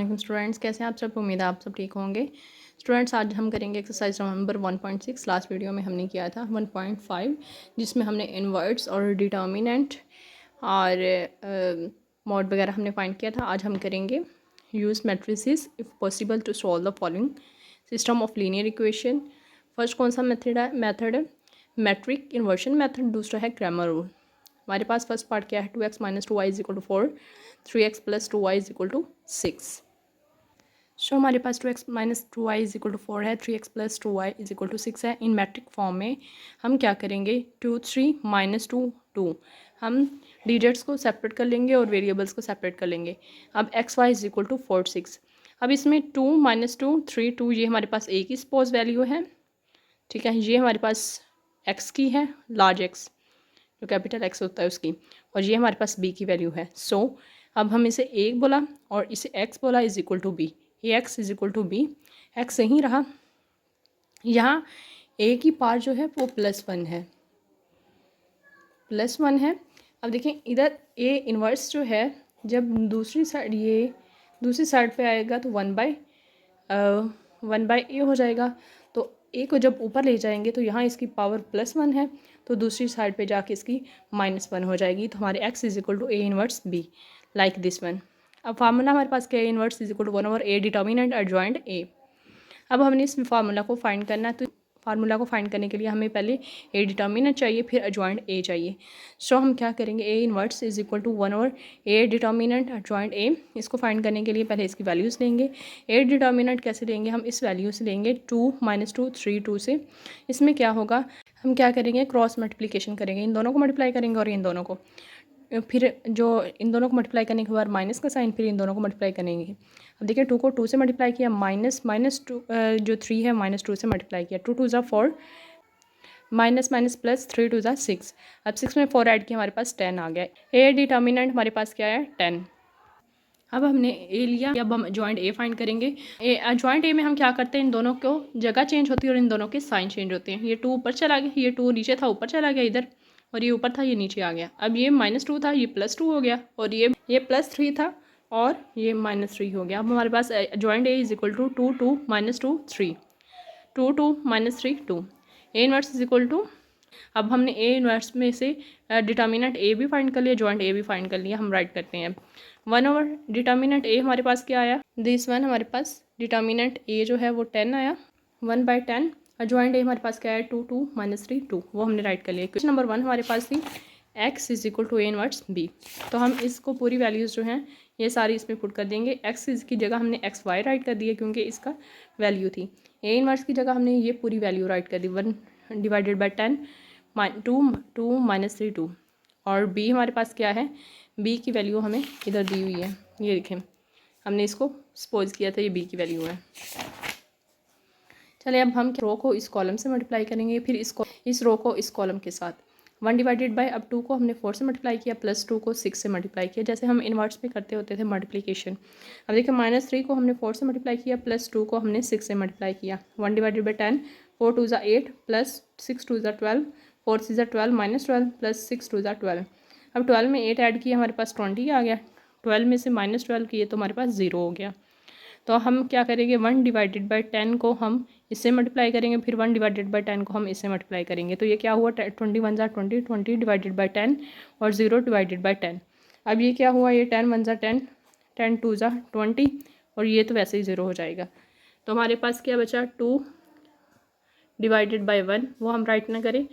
वालेकुम स्टूडेंट्स, कैसे हैं आप सब। उम्मीद है आप सब ठीक होंगे। स्टूडेंट्स, आज हम करेंगे एक्सरसाइज नंबर 1.6। लास्ट वीडियो में हमने किया था 1.5, जिसमें हमने इनवर्ट्स और डिटर्मिनेंट और मॉड वगैरह हमने फाइंड किया था। आज हम करेंगे use matrices if possible to solve the following system of linear equation. First कौन सा मेथड है मैट्रिक इन्वर्शन मेथड, दूसरा है क्रैमर रूल। हमारे पास फर्स्ट पार्ट क्या है 2x minus 2y is equal to 4, 3x plus 2y is equal to 6। So हमारे पास 2x minus 2y is equal to 4 है, 3x plus 2y is equal to 6 है। इन matric form में हम क्या करेंगे 2 3 माइनस 2 2, हम डिजिट्स को सेपरेट कर लेंगे और वेरिएबल्स को सेपरेट कर लेंगे। अब x y is equal to 4 6। अब इसमें 2 माइनस 2 3 2 ये हमारे पास ए की सपोज वैल्यू है, ठीक है। ये हमारे पास एक्स की है, लार्ज एक्स जो कैपिटल एक्स होता है उसकी, और ये हमारे पास बी की वैल्यू है। सो अब हम इसे ए बोला और इसे एक्स बोला is equal to b, a x is equal to b. X सही रहा, यहाँ ए की पार जो है वो +1 है, +1 है। अब देखें इधर ए इन्वर्स जो है जब दूसरी साइड ये दूसरी साइड पे आएगा तो 1/a हो जाएगा। तो ए को जब ऊपर ले जाएंगे तो यहाँ इसकी पावर +1 है, तो दूसरी साइड पे जाके इसकी -1 हो जाएगी। तो हमारे x is equal to a inverse b, like this one. अब फार्मूला हमारे पास क्या है, inverse is equal to 1/a determinant adjoint a। अब हमने इस फार्मूला को फाइंड करना है, तो फार्मूला को फाइंड करने के लिए हमें पहले ए डिटर्मिनेंट चाहिए, फिर एडजॉइंट ए चाहिए। सो हम क्या करेंगे, a inverse is equal to 1/a determinant adjoint a. इसको फाइंड करने के लिए पहले इसकी वैल्यूज़ लेंगे। ए डिटर्मिनेंट कैसे लेंगे, हम इस वैल्यू से लेंगे 2 माइनस 2 3 2 से। इसमें क्या होगा, हम क्या करेंगे क्रॉस मल्टीप्लिकेशन करेंगे, इन दोनों को मल्टीप्लाई करेंगे और इन दोनों को, फिर जो इन दोनों को मल्टीप्लाई करने के बाद माइनस का साइन, फिर इन दोनों को मल्टीप्लाई करेंगे। अब देखिए 2 को 2 से मल्टीप्लाई किया, -2 जो 3 है -2 से मल्टीप्लाई किया, 2 2 ज़ा 4, माइनस माइनस प्लस 3 2 ज़ा 6। अब 6 में 4 ऐड किया, हमारे पास 10 आ गया। ए डिटर्मिनेंट हमारे पास क्या है 10। अब हमने ए लिया, अब हम जॉइंट ए फाइंड करेंगे। जॉइंट ए में हम क्या करते हैं, इन दोनों को जगह चेंज होती है और इन दोनों के साइन चेंज होते हैं। ये 2 ऊपर चला गया, ये 2 नीचे था ऊपर चला गया इधर, और ये ऊपर था ये नीचे आ गया। अब ये -2 था, ये +2 हो गया, और ये +3 था और ये -3 हो गया। अब हमारे पास joint A is equal to 2 2 -2 3, 2 2 -3 2। A inverse is equal to, अब हमने ए इनवर्स में से डिटर्मिनेंट ए भी फाइंड कर लिया, जॉइंट ए भी फाइंड कर लिया। हम राइट करते हैं 1 डिटर्मिनेंट ए हमारे पास क्या आया, दिस वन हमारे पास डिटर्मिनेंट ए जो है वो 10 आया, 1/10। और जॉइंट ए हमारे पास क्या है 2 2 -3 2, वो हमने राइट कर लिया। क्वेश्चन नंबर 1 हमारे पास थी x is equal to a inverse b. तो हम इसको पूरी वैल्यूज़ जो हैं ये सारी इसमें पुट कर देंगे। x की जगह हमने XY राइट कर दिया क्योंकि इसका वैल्यू थी। ए इनवर्स की जगह हमने ये पूरी वैल्यू राइट कर दी, 1/10 2 2 -3 2। और b हमारे पास क्या है, b की वैल्यू हमें इधर दी हुई है, ये देखें हमने इसको सपोज किया था, ये b की वैल्यू है। चलिए अब हम रो को इस कॉलम से मल्टीप्लाई करेंगे, फिर इस रो को इस कॉलम के साथ। 1/, अब 2 को हमने 4 से मल्टीप्लाई किया, +2 को 6 से मल्टीप्लाई किया, जैसे हम इनवर्स में करते होते थे मल्टीप्लिकेशन। अब देखिए -3 को हमने 4 से मल्टीप्लाई किया, +2 को हमने 6 से मल्टीप्लाई किया। 1/10, 4 2 ज़ा 8 प्लस 6 2 ज़ा 12, 4 6 ज़ा 12 -12 प्लस 6 2 ज़ा 12। अब 12 में 8 ऐड किया, हमारे पास 20 आ गया। 12 में से -12 किए तो हमारे पास 0 हो गया। तो हम क्या करेंगे 1/10 को हम इससे मल्टीप्लाई करेंगे, फिर 1/10 को हम इससे मल्टीप्लाई करेंगे। तो ये क्या हुआ 21 ज़ा 20, 20/10 और 0/10। अब ये क्या हुआ, ये 10 1 ज़ा 10, 10 2 ज़ा 20, और ये तो वैसे ही 0 हो जाएगा। तो हमारे पास क्या बचा 2/1, वो हम राइट ना करें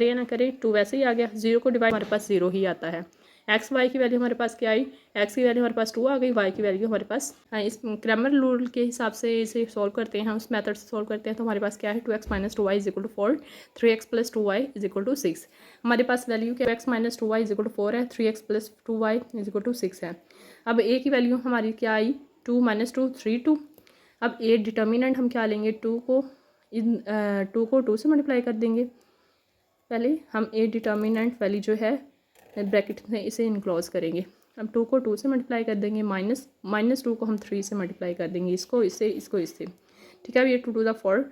या ना करें, 2 वैसे ही आ गया। 0 को डिवाइड हमारे पास 0 ही आता है। एक्स वाई की वैल्यू हमारे पास क्या आई, एक्स की वैल्यू हमारे पास 2 आ गई, वाई की वैल्यू हमारे पास, इस क्रैमर रूल के हिसाब से इसे सॉल्व करते हैं, हम उस मेथड से सॉल्व करते हैं। तो हमारे पास क्या है 2x minus 2y is equal to 4, 3x plus 2y is equal to 6। हमारे पास वैल्यू क्या 2x minus 2y is equal to 4 है, 3x plus 2y is equal to 6 है। अब ए की वैल्यू हमारी क्या आई 2 - 2 3 2। अब ए डिटर्मिनेंट हम क्या लेंगे, 2 को 2 से मल्टीप्लाई कर देंगे। पहले हम ए डिटर्मिनेंट वैल्यू जो है ब्रैकेट में इसे इनक्लोज करेंगे। अब 2 को 2 से मल्टीप्लाई कर देंगे, -2 को हम 3 से मल्टीप्लाई कर देंगे, इसको इससे इसको इससे, ठीक है। अब ये 2 2 ज़ा 4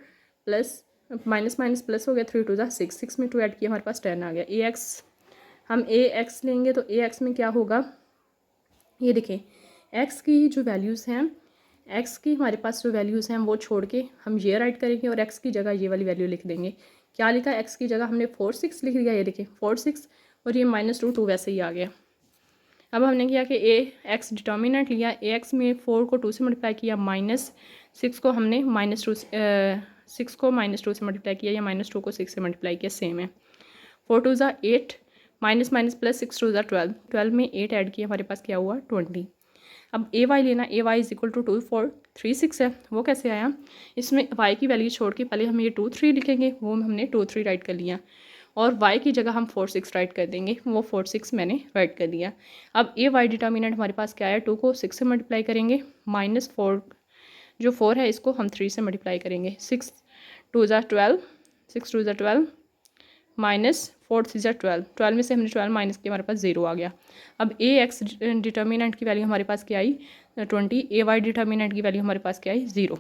प्लस माइनस माइनस प्लस हो गया, 3 2 ज़ा 6, 6 में 2 ऐड किया, हमारे पास 10 आ गया। ए एक्स, हम ए एक्स लेंगे तो ए एक्स में क्या होगा, ये देखें एक्स की जो वैल्यूज़ हैं एक्स की हमारे पास जो वैल्यूज़ हैं वो छोड़ के हम ये राइट करेंगे और एक्स की जगह ये वाली वैल्यू लिख देंगे। क्या लिखा, एक्स की जगह हमने 4 6 लिख दिया, ये देखिए 4 6 और ये -2 वैसे ही आ गया। अब हमने किया कि ए एक्स डिटर्मिनेंट लिया, ए एक्स में 4 को 2 से मल्टीप्लाई किया, -6 को हमने -6 को -2 से मल्टीप्लाई किया या -2 को 6 से मल्टीप्लाई किया, सेम है। 4 2 ज़ा 8 माइनस माइनस प्लस 6 2 ज़ा 12, 12 में 8 ऐड किया, हमारे पास क्या हुआ 20। अब ए वाई लेना, ए वाई इज इक्वल टू 2 4 3 6 है, वो कैसे आया, इसमें वाई की वैल्यू छोड़ के पहले हम ये 2 3 लिखेंगे, वो हमने 2 3 राइट कर लिया और वाई की जगह हम 4 6 राइट कर देंगे, वो 4 6 मैंने राइट कर दिया। अब ए वाई डिटर्मिनेंट हमारे पास क्या है, 2 को 6 से मल्टीप्लाई करेंगे, -4 जो 4 है इसको हम 3 से मल्टीप्लाई करेंगे, 6 2 ज़ा 12 6 2 ज़ा 12 -4 3 ज़ा 12, 12 में से हमने 12 माइनस किया, हमारे पास 0 आ गया। अब ए एक्स डिटर्मिनेंट की वैल्यू हमारे पास क्या आई 20, ए वाई डिटर्मिनेंट की वैल्यू हमारे पास क्या आई 0।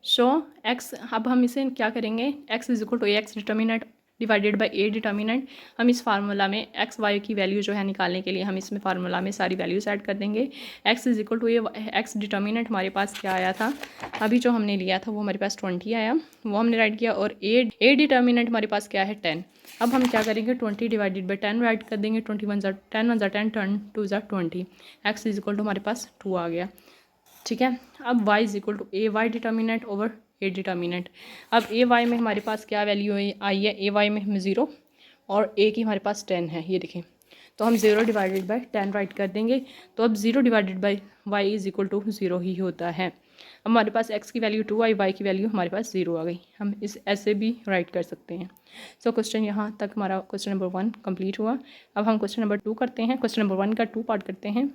सो एक्स, अब हम इसे क्या करेंगे, x is equal to A x determinant divided by a determinant. हम इस फार्मूला में एक्स वाई की वैल्यू जो है निकालने के लिए हम इसमें फार्मूला में सारी वैल्यूज ऐड कर देंगे। X is equal to A x determinant हमारे पास क्या आया था, अभी जो हमने लिया था वो हमारे पास 20 आया, वो हमने राइट किया, और ए डिटर्मिनेंट हमारे पास क्या है 10। अब हम क्या करेंगे 20 डिवाइडेड बाई 10 राइट कर देंगे, 21 ज़ा 10 1 ज़ा 10 2 ज़ा 20, एक्स इज इक्वल टू हमारे पास 2 आ गया। ठीक है, अब y is equal to a y determinant over a determinant. अब ए वाई में हमारे पास क्या वैल्यू आई है, ए वाई में हम 0 और ए की हमारे पास 10 है, ये देखें, तो हम 0 डिवाइडेड बाई 10 राइट कर देंगे, तो अब 0 divided by y is equal to 0 ही होता है। अब हमारे पास x की वैल्यू 2 आई, y की वैल्यू हमारे पास 0 आ गई, हम इस ऐसे भी राइट कर सकते हैं। सो क्वेश्चन यहाँ तक हमारा क्वेश्चन नंबर 1 कंप्लीट हुआ। अब हम क्वेश्चन नंबर 2 करते हैं, क्वेश्चन नंबर 1 का 2 पार्ट करते हैं।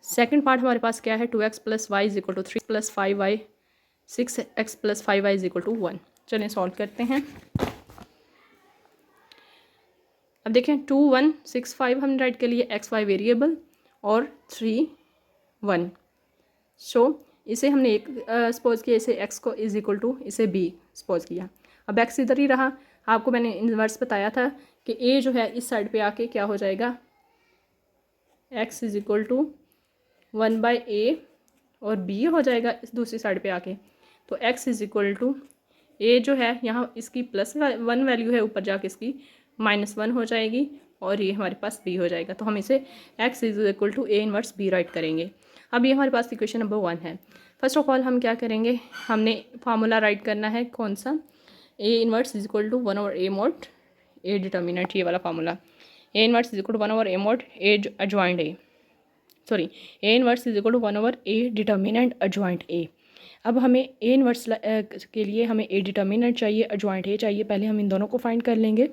सेकंड पार्ट हमारे पास क्या है, 2x plus y is equal to 3 plus 5y 6x plus 5y is equal to 1। चलें सॉल्व करते हैं। अब देखें 2 1 6 5 हमने राइट के लिए, x y वेरिएबल और 3 1। सो इसे हमने एक सपोज किया, इसे x को इज इक्वल टू इसे b सपोज किया। अब x इधर ही रहा, आपको मैंने इनवर्स बताया था कि a जो है इस साइड पे आके क्या हो जाएगा, x is equal to 1/a और b हो जाएगा इस दूसरी साइड पे आके, तो x is equal to a जो है यहाँ इसकी +1 वैल्यू है, ऊपर जाके इसकी -1 हो जाएगी और ये हमारे पास b हो जाएगा, तो हम इसे x is equal to a inverse b write करेंगे। अब ये हमारे पास इक्वेशन नंबर 1 है। फर्स्ट ऑफ ऑल हम क्या करेंगे, हमने फार्मूला राइट करना है, कौन सा, a inverse is equal to 1/a mod a determinant, ये वाला formula, a inverse is equal to 1/a mod a adjoint a, sorry a inverse is equal to 1/a determinant adjoint a. अब हमें A inverse के लिए हमें ए determinant चाहिए, adjoint A चाहिए, पहले हम इन दोनों को फाइंड कर लेंगे।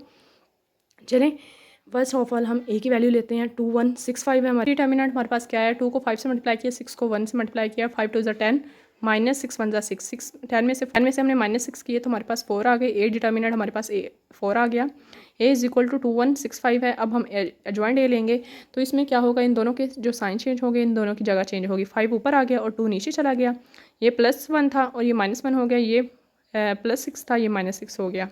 चलें फर्स्ट ऑफ ऑल हम ए की वैल्यू लेते हैं, 2 1 6 5 है हमारी डिटर्मिनेंट, हमारे पास क्या है, 2 को 5 से मल्टीप्लाई किया, 6 को 1 से मल्टीप्लाई किया, 5 2 ज़ा 10 -6 1 ज़ा 6 6 10 में से हमने -6 किए तो हमारे पास 4 आ गए, ए डिटर्मिनेंट हमारे पास 4 आ गया, ए इज इक्वल टू 2 1 6 5 है। अब हम एडजॉइंट ए लेंगे तो इसमें क्या होगा, इन दोनों के जो साइन चेंज हो गए, इन दोनों की जगह चेंज होगी, 5 ऊपर आ गया और 2 नीचे चला गया, ये +1 था और ये -1 हो गया, ये +6 था, ये -6 हो गया।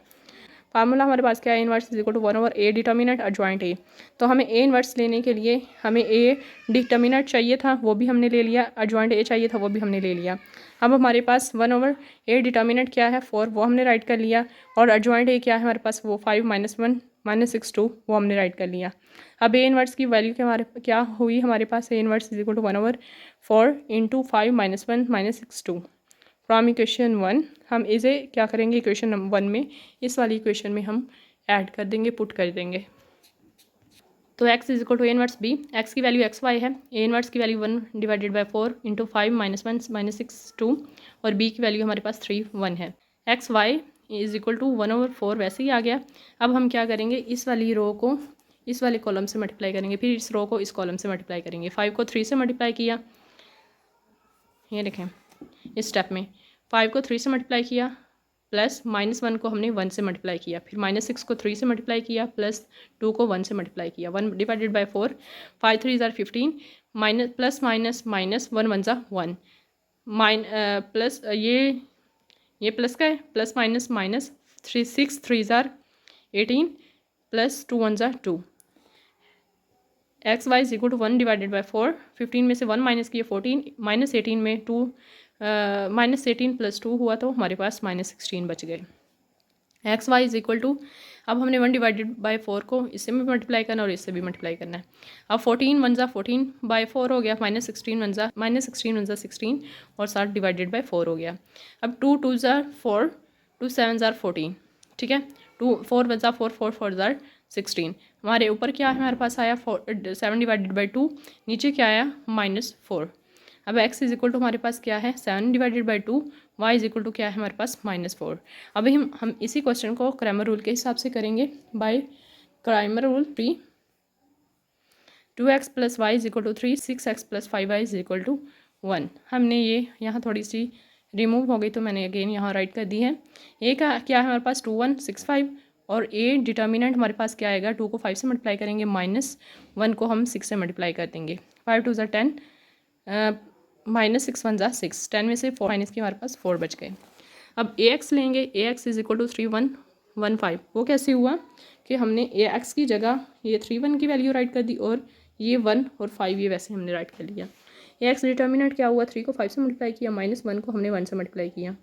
फार्मूला हमारे पास क्या है, inverse is equal to 1/a determinant adjoint a. तो हमें ए इनवर्स लेने के लिए हमें ए डिटर्मिनेंट चाहिए था, वो भी हमने ले लिया, एडजॉइंट ए चाहिए था, वो भी हमने ले लिया। अब हमारे पास 1/a डिटर्मिनेंट क्या है 4, वो हमने राइट कर लिया, और एडजॉइंट ए क्या है हमारे पास, वो 5 -1 -6 2, वो हमने राइट कर लिया। अब ए इनवर्स की वैल्यू के हमारे क्या हुई, हमारे पास A inverse is equal to 1/4 into 5 -1 -6 2 from equation 1। हम इसे क्या करेंगे, इक्वेशन नंबर 1 में इस वाली इक्वेशन में हम ऐड कर देंगे, पुट कर देंगे। तो x is equal to a inverse b, x की वैल्यू x y है, ए इनवर्स की वैल्यू 1 डिवाइडेड बाई 4 इंटू 5 -1 -6 2 और b की वैल्यू हमारे पास 3 1 है। x y is equal to 1/4 वैसे ही आ गया। अब हम क्या करेंगे, इस वाली रो को इस वाले कॉलम से मल्टीप्लाई करेंगे, फिर इस रो को इस कॉलम से मल्टीप्लाई करेंगे। 5 को 3 से मल्टीप्लाई किया, ये देखें इस स्टेप में 5 को 3 से मल्टीप्लाई किया, प्लस -1 को हमने 1 से मल्टीप्लाई किया, फिर -6 को 3 से मल्टीप्लाई किया, प्लस 2 को 1 से मल्टीप्लाई किया, 1 डिवाइडेड बाई 4, 5 3 ज़ार 15 प्लस माइनस माइनस 1 1 ज़ा 1 प्लस ये प्लस का है, प्लस माइनस माइनस 6 3 ज़ार 18 प्लस 2 1 ज़ा 2 x y is equal to 1 divided by 4, 15 में से 1 माइनस किए 14, माइनस 18 में 2, माइनस 18 प्लस 2 हुआ तो हमारे पास माइनस 16 बच गए। X y is equal to, अब हमने 1 डिवाइडेड बाई 4 को इससे भी मल्टीप्लाई करना और इससे भी मल्टीप्लाई करना है। अब 14 वन ज़ा 14 बाई 4 हो गया, माइनस 16 वन ज़ा 16 और 7 डिवाइडेड बाई 4 हो गया। अब 2 2 ज़ा 4, 2 7 ज़ा 14, ठीक है। 2 4 वन ज़ा 4, 4 4 ज़ा 16। हमारे ऊपर क्या है, हमारे पास आया 7 डिवाइडेड बाई 2, नीचे क्या आया -4। अब x इज इक्वल टू हमारे पास क्या है 7 divided by 2, y is equal to क्या है हमारे पास -4। अभी हम इसी क्वेश्चन को क्रैमर रूल के हिसाब से करेंगे। By Cramer rule 3, 2x plus y is equal to 3, 6x plus 5y is equal to 1। हमने ये यहाँ थोड़ी सी रिमूव हो गई तो मैंने अगेन यहाँ राइट कर दी है। ए का क्या है हमारे पास 2 1 6 5 और ए डिटर्मिनेंट हमारे पास क्या आएगा, 2 को 5 से मल्टीप्लाई करेंगे, -1 को हम 6 से मल्टीप्लाई कर देंगे। 5 2 ज़ा 10, -6 1 ज़ा 6, 10 में से 4 माइनस के हमारे पास 4 बच गए। अब ए एक्स लेंगे, ए एक्स इज इक्वल टू 3 1 1 5। वो कैसे हुआ कि हमने ए एक्स की जगह ये 3 1 की वैल्यू राइट कर दी और ये 1 और 5 ये वैसे हमने राइट कर लिया। ए एक्स डिटर्मिनेंट क्या हुआ, 3 को 5 से मल्टीप्लाई किया, -1 को हमने 1 से मल्टीप्लाई किया।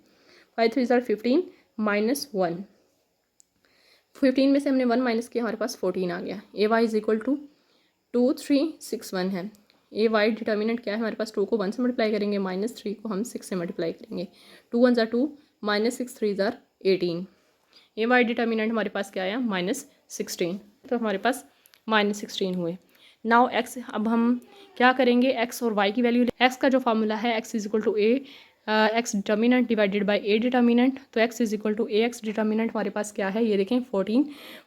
5 3 ज़ा 15 -1, 15 में से हमने 1 माइनस किया, हमारे पास 14 आ गया। ए वाई इज इक्वल टू 2 3 6 1 है। ए वाई डिटर्मिनेंट क्या है हमारे पास, 2 को 1 से मल्टीप्लाई करेंगे, -3 को हम 6 से मल्टीप्लाई करेंगे। 2 1 ज़ा 2, -6 3 ज़ा 18। ए वाई डिटर्मिनेंट हमारे पास क्या आया -16, तो हमारे पास -16 हुए। नाउ एक्स, अब हम क्या करेंगे, एक्स और वाई की वैल्यू, एक्स का जो फार्मूला है x is equal to A x determinant divided by A determinant, तो x is equal to A x determinant हमारे पास क्या है, ये देखें 14,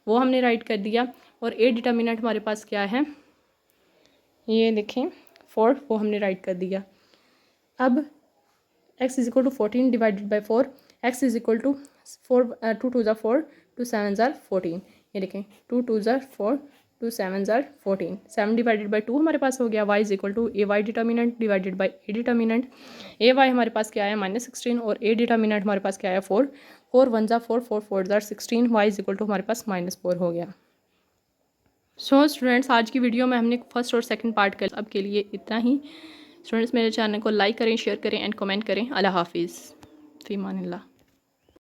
वो हमने राइट कर दिया। और ए डिटर्मिनेंट हमारे पास क्या है, ये देखें 4, वो हमने राइट कर दिया। अब x is equal to 14 divided by 4, x is equal to 4 2 2 ज़ा 4, 2 7 ज़ा 14, ये देखें 2 2 ज़ा 4, 2 7 ज़ा 14, 7 डिवाइडेड बाई 2 हमारे पास हो गया। Y is equal to a y determinant divided by a determinant. A y हमारे पास क्या आया -16 और ए डिटर्मिनेंट हमारे पास क्या आया 4, 4 1 ज़ा 4, 4 4 ज़ा 16, वाई इज इक्वल टू हमारे पास -4 हो गया। सो स्टूडेंट्स, आज की वीडियो में हमने फर्स्ट और सेकंड पार्ट कर, अब के लिए इतना ही। स्टूडेंट्स मेरे चैनल को लाइक करें, शेयर करें एंड कमेंट करें। अल्लाह हाफिज़, फ़ी अमानिल्लाह।